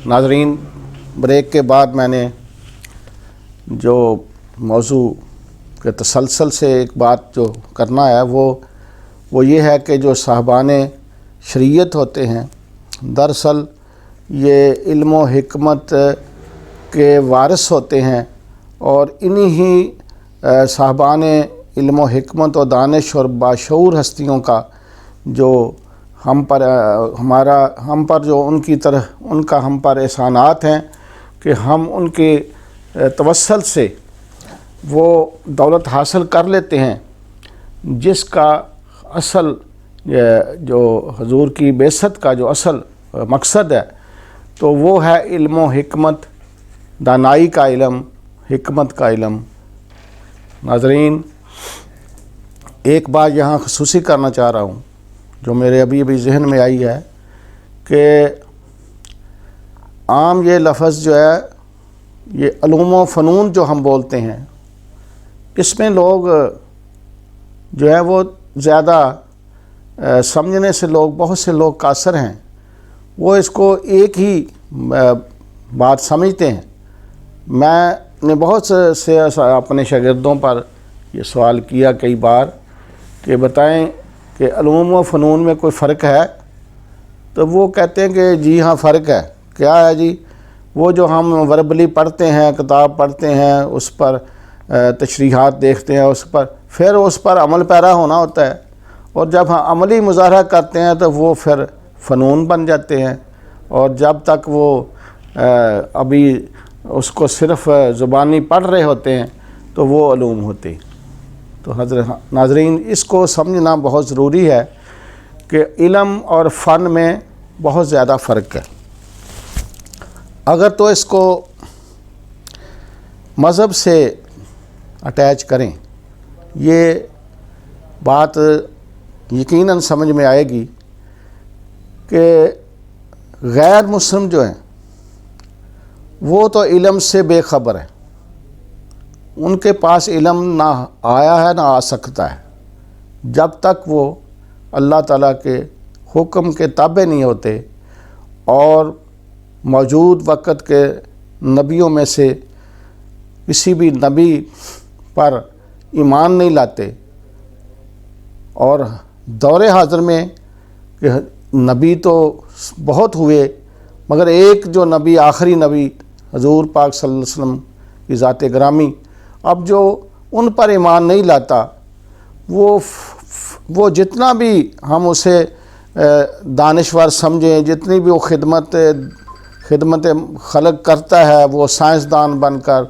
ناظرین، بریک کے بعد میں نے جو موضوع کے تسلسل سے ایک بات جو کرنا ہے وہ یہ ہے کہ جو صاحبان شریعت ہوتے ہیں دراصل یہ علم و حکمت کے وارث ہوتے ہیں، اور انہی ہی صاحبان علم و حکمت و دانش اور باشعور ہستیوں کا جو ہم پر جو ان کا ہم پر احسانات ہیں کہ ہم ان کے توسل سے وہ دولت حاصل کر لیتے ہیں، جس کا اصل جو حضور کی بعثت کا جو اصل مقصد ہے تو وہ ہے علم و حکمت، دانائی کا علم، حکمت کا علم۔ ناظرین، ایک بات یہاں خصوصی کرنا چاہ رہا ہوں جو میرے ابھی ذہن میں آئی ہے کہ عام یہ لفظ جو ہے یہ علوم و فنون جو ہم بولتے ہیں، اس میں لوگ جو ہے وہ زیادہ سمجھنے سے بہت سے لوگ قاصر ہیں، وہ اس کو ایک ہی بات سمجھتے ہیں۔ میں نے بہت سے اپنے شاگردوں پر یہ سوال کیا کئی بار کہ بتائیں کہ علوم و فنون میں کوئی فرق ہے؟ تو وہ کہتے ہیں کہ جی ہاں فرق ہے۔ کیا ہے جی؟ وہ جو ہم وربلی پڑھتے ہیں، کتاب پڑھتے ہیں، اس پر تشریحات دیکھتے ہیں، پھر اس پر عمل پیرا ہونا ہوتا ہے، اور جب ہم عملی مظاہرہ کرتے ہیں تو وہ پھر فنون بن جاتے ہیں، اور جب تک وہ ابھی اس کو صرف زبانی پڑھ رہے ہوتے ہیں تو وہ علوم ہوتے ہیں۔ تو حضرت ناظرین، اس کو سمجھنا بہت ضروری ہے کہ علم اور فن میں بہت زیادہ فرق ہے۔ اگر تو اس کو مذہب سے اٹیچ کریں، یہ بات یقیناً سمجھ میں آئے گی کہ غیر مسلم جو ہیں وہ تو علم سے بے خبر ہیں، ان کے پاس علم نہ آیا ہے نہ آ سکتا ہے جب تک وہ اللہ تعالیٰ کے حکم کے تابع نہیں ہوتے اور موجود وقت کے نبیوں میں سے کسی بھی نبی پر ایمان نہیں لاتے۔ اور دور حاضر میں کہ نبی تو بہت ہوئے، مگر ایک جو نبی، آخری نبی حضور پاک صلی اللہ علیہ وسلم کی ذات گرامی، اب جو ان پر ایمان نہیں لاتا، وہ جتنا بھی ہم اسے دانشور سمجھیں، جتنی بھی وہ خدمت خلق کرتا ہے، وہ سائنسدان بن کر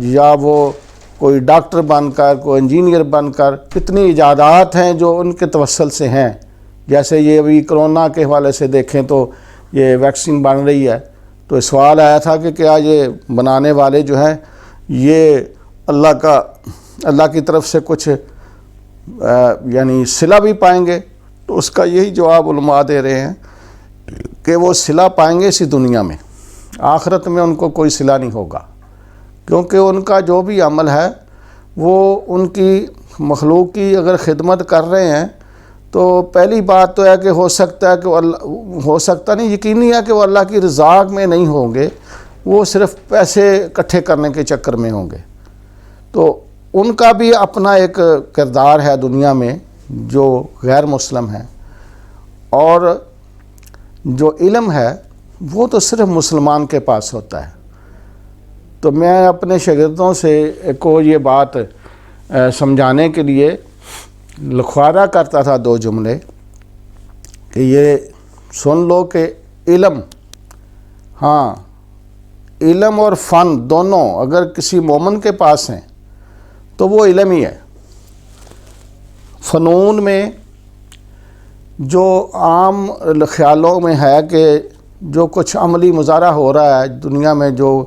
یا وہ کوئی ڈاکٹر بن کر، کوئی انجینئر بن کر، کتنی ایجادات ہیں جو ان کے توسل سے ہیں۔ جیسے یہ ابھی کرونا کے حوالے سے دیکھیں تو یہ ویکسین بن رہی ہے، تو سوال آیا تھا کہ کیا یہ بنانے والے جو ہیں یہ اللہ کی طرف سے کچھ یعنی صلہ بھی پائیں گے؟ تو اس کا یہی جواب علماء دے رہے ہیں کہ وہ صلہ پائیں گے اسی دنیا میں، آخرت میں ان کو کوئی صلہ نہیں ہوگا، کیونکہ ان کا جو بھی عمل ہے وہ ان کی مخلوق کی اگر خدمت کر رہے ہیں تو پہلی بات تو ہے کہ ہو سکتا ہے کہ یقینی ہے کہ وہ اللہ کی رضا میں نہیں ہوں گے، وہ صرف پیسے اکٹھے کرنے کے چکر میں ہوں گے۔ تو ان کا بھی اپنا ایک کردار ہے دنیا میں جو غیر مسلم ہے، اور جو علم ہے وہ تو صرف مسلمان کے پاس ہوتا ہے۔ تو میں اپنے شاگردوں سے کو یہ بات سمجھانے کے لیے لکھوارا کرتا تھا 2 جملے کہ یہ سن لو کہ علم اور فن دونوں اگر کسی مومن کے پاس ہیں تو وہ علم ہی ہے۔ فنون میں جو عام خیالوں میں ہے کہ جو کچھ عملی مظاہرہ ہو رہا ہے دنیا میں، جو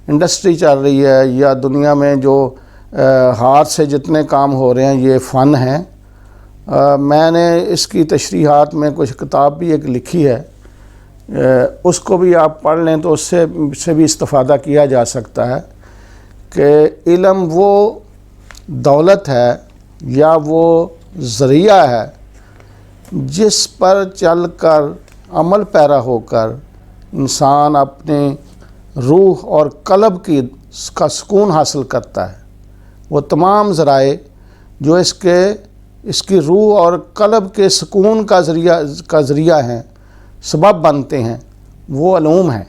انڈسٹری چل رہی ہے یا دنیا میں جو ہاتھ سے جتنے کام ہو رہے ہیں یہ فن ہیں۔ میں نے اس کی تشریحات میں کچھ کتاب بھی ایک لکھی ہے، اس کو بھی آپ پڑھ لیں تو اس سے بھی استفادہ کیا جا سکتا ہے کہ علم وہ دولت ہے یا وہ ذریعہ ہے جس پر چل کر عمل پیرا ہو کر انسان اپنے روح اور قلب کا سکون حاصل کرتا ہے، وہ تمام ذرائع جو اس کی روح اور قلب کے سکون کا ذریعہ ہیں، سبب بنتے ہیں، وہ علوم ہیں،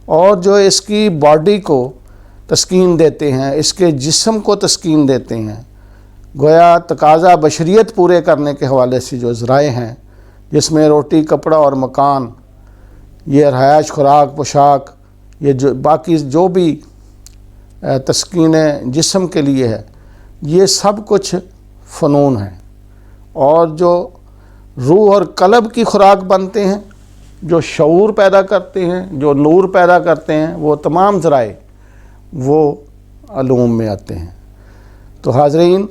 اور جو اس کی باڈی کو تسکین دیتے ہیں، اس کے جسم کو تسکین دیتے ہیں، گویا تقاضا بشریت پورے کرنے کے حوالے سے جو ذرائع ہیں، جس میں روٹی، کپڑا اور مکان، یہ رہائش، خوراک، پوشاک، یہ جو باقی جو بھی تسکین جسم کے لیے ہے، یہ سب کچھ فنون ہیں، اور جو روح اور قلب کی خوراک بنتے ہیں، جو شعور پیدا کرتے ہیں، جو نور پیدا کرتے ہیں، وہ تمام ذرائع وہ علوم میں آتے ہیں۔ تو حاضرین،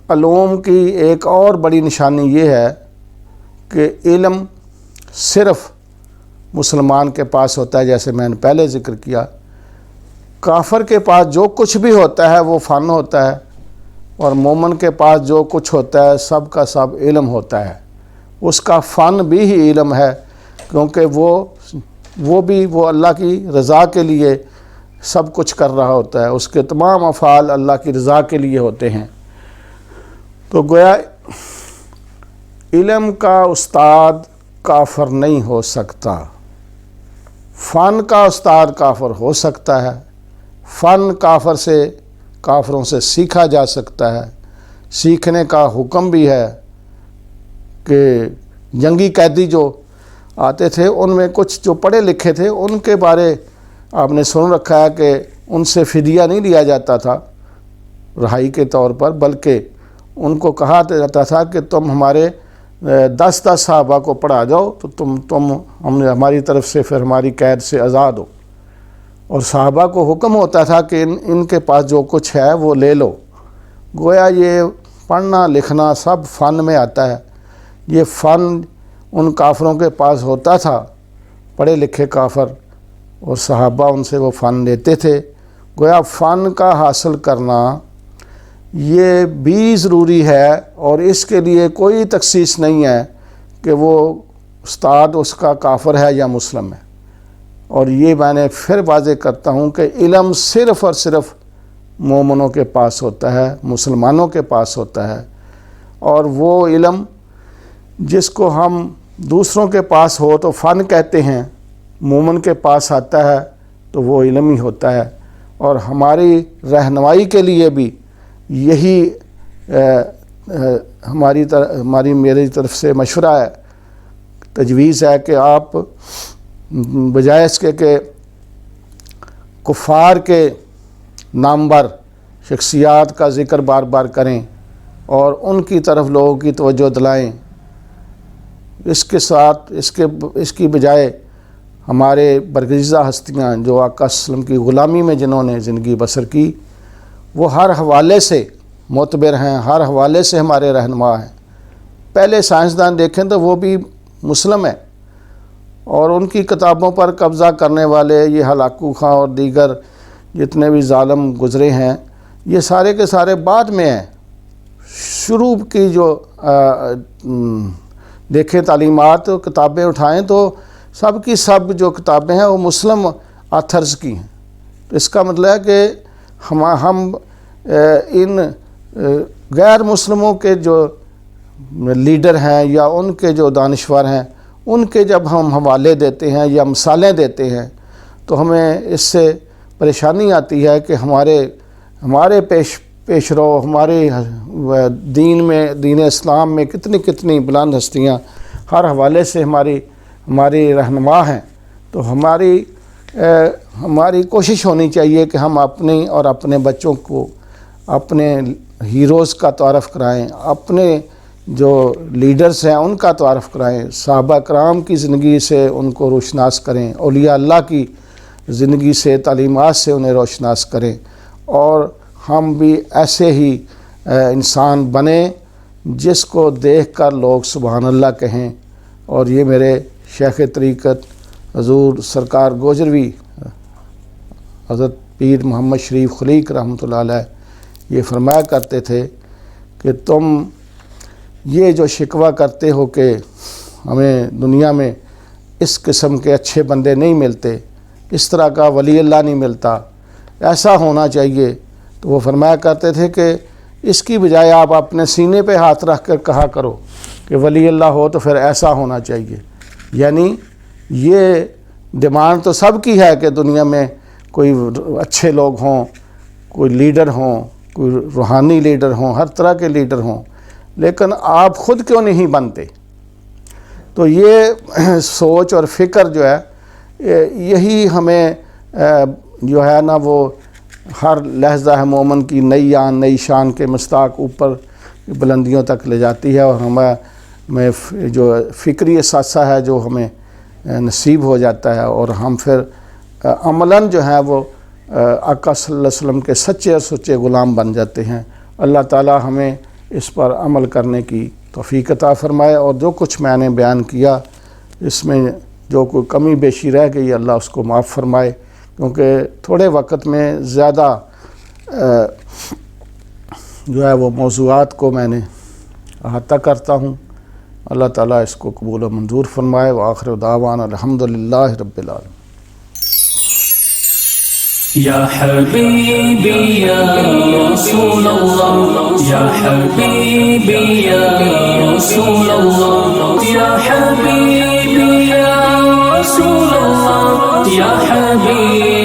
علوم کی ایک اور بڑی نشانی یہ ہے کہ علم صرف مسلمان کے پاس ہوتا ہے، جیسے میں نے پہلے ذکر کیا۔ کافر کے پاس جو کچھ بھی ہوتا ہے وہ فن ہوتا ہے، اور مومن کے پاس جو کچھ ہوتا ہے سب کا سب علم ہوتا ہے۔ اس کا فن بھی ہی علم ہے، کیونکہ وہ اللہ کی رضا کے لیے سب کچھ کر رہا ہوتا ہے، اس کے تمام افعال اللہ کی رضا کے لیے ہوتے ہیں۔ تو گویا علم کا استاد کافر نہیں ہو سکتا، فن کا استاد کافر ہو سکتا ہے، فن کافروں سے سیکھا جا سکتا ہے۔ سیکھنے کا حکم بھی ہے کہ جنگی قیدی جو آتے تھے، ان میں کچھ جو پڑھے لکھے تھے، ان کے بارے آپ نے سن رکھا ہے کہ ان سے فدیہ نہیں لیا جاتا تھا رہائی کے طور پر، بلکہ ان کو کہا جاتا تھا کہ تم ہمارے 10 صحابہ کو پڑھا جاؤ تو تم ہماری طرف سے پھر ہماری قید سے آزاد ہو، اور صحابہ کو حکم ہوتا تھا کہ ان کے پاس جو کچھ ہے وہ لے لو۔ گویا یہ پڑھنا لکھنا سب فن میں آتا ہے۔ یہ فن ان کافروں کے پاس ہوتا تھا، پڑھے لکھے کافر، اور صحابہ ان سے وہ فن لیتے تھے۔ گویا فن کا حاصل کرنا یہ بھی ضروری ہے، اور اس کے لیے کوئی تخصیص نہیں ہے کہ وہ استاد اس کا کافر ہے یا مسلم ہے۔ اور یہ میں نے پھر واضح کرتا ہوں کہ علم صرف اور صرف مومنوں کے پاس ہوتا ہے، مسلمانوں کے پاس ہوتا ہے، اور وہ علم جس کو ہم دوسروں کے پاس ہو تو فن کہتے ہیں، مومن کے پاس آتا ہے تو وہ علم ہی ہوتا ہے۔ اور ہماری رہنمائی کے لیے بھی یہی میری طرف سے مشورہ ہے، تجویز ہے کہ آپ بجائے اس کے کہ کفار کے نامور شخصیات کا ذکر بار بار کریں اور ان کی طرف لوگوں کی توجہ دلائیں، اس کے ساتھ اس کی بجائے ہمارے برگزیدہ ہستیاں جو آقا صلی اللہ علیہ وسلم کی غلامی میں جنہوں نے زندگی بسر کی، وہ ہر حوالے سے معتبر ہیں، ہر حوالے سے ہمارے رہنما ہیں۔ پہلے سائنسدان دیکھیں تو وہ بھی مسلم ہیں، اور ان کی کتابوں پر قبضہ کرنے والے یہ ہلاکو خاں اور دیگر جتنے بھی ظالم گزرے ہیں، یہ سارے کے سارے بعد میں ہیں۔ شروع کی جو دیکھیں تعلیمات، کتابیں اٹھائیں تو سب کی سب جو کتابیں ہیں وہ مسلم آتھرز کی ہیں۔ تو اس کا مطلب ہے کہ ہم ان غیر مسلموں کے جو لیڈر ہیں یا ان کے جو دانشور ہیں، ان کے جب ہم حوالے دیتے ہیں یا مثالیں دیتے ہیں تو ہمیں اس سے پریشانی آتی ہے کہ ہمارے پیش رو، ہمارے دین اسلام میں کتنی بلند ہستیاں ہر حوالے سے ہماری رہنما ہیں۔ تو ہماری کوشش ہونی چاہیے کہ ہم اپنی اور اپنے بچوں کو اپنے ہیروز کا تعارف کرائیں، اپنے جو لیڈرز ہیں ان کا تعارف کرائیں، صحابہ کرام کی زندگی سے ان کو روشناس کریں، اولیاء اللہ کی زندگی سے، تعلیمات سے انہیں روشناس کریں، اور ہم بھی ایسے ہی انسان بنیں جس کو دیکھ کر لوگ سبحان اللہ کہیں۔ اور یہ میرے شیخ طریقت حضور سرکار گوجروی حضرت پیر محمد شریف خلیق رحمۃ اللہ علیہ یہ فرمایا کرتے تھے کہ تم یہ جو شکوہ کرتے ہو کہ ہمیں دنیا میں اس قسم کے اچھے بندے نہیں ملتے، اس طرح کا ولی اللہ نہیں ملتا، ایسا ہونا چاہیے۔ تو وہ فرمایا کرتے تھے کہ اس کی بجائے آپ اپنے سینے پہ ہاتھ رکھ کر کہا کرو کہ ولی اللہ ہو تو پھر ایسا ہونا چاہیے۔ یعنی یہ ڈیمانڈ تو سب کی ہے کہ دنیا میں کوئی اچھے لوگ ہوں، کوئی لیڈر ہوں، کوئی روحانی لیڈر ہوں، ہر طرح کے لیڈر ہوں، لیکن آپ خود کیوں نہیں بنتے؟ تو یہ سوچ اور فکر جو ہے یہی ہمیں جو ہے نا وہ ہر لحظہ ہے مومن کی نئی آن نئی شان کے مستاق اوپر بلندیوں تک لے جاتی ہے، اور ہمیں جو فکری اثاثہ ہے جو ہمیں نصیب ہو جاتا ہے، اور ہم پھر عملاً جو ہے وہ آقا صلی اللہ علیہ وسلم کے سچے اور سچے غلام بن جاتے ہیں۔ اللہ تعالی ہمیں اس پر عمل کرنے کی توفیق عطا فرمائے، اور جو کچھ میں نے بیان کیا اس میں جو کوئی کمی بیشی رہ گئی اللہ اس کو معاف فرمائے، کیونکہ تھوڑے وقت میں زیادہ جو ہے وہ موضوعات کو میں نے احاطہ کرتا ہوں۔ اللہ تعالیٰ اس کو قبول و منظور فرمائے۔ وآخر دعوانا الحمدللہ رب العالمین۔ یا حبیبی یا رسول اللہ، یا حبیبی یا رسول اللہ، یا حبیبی یا رسول اللہ، یا حبیبی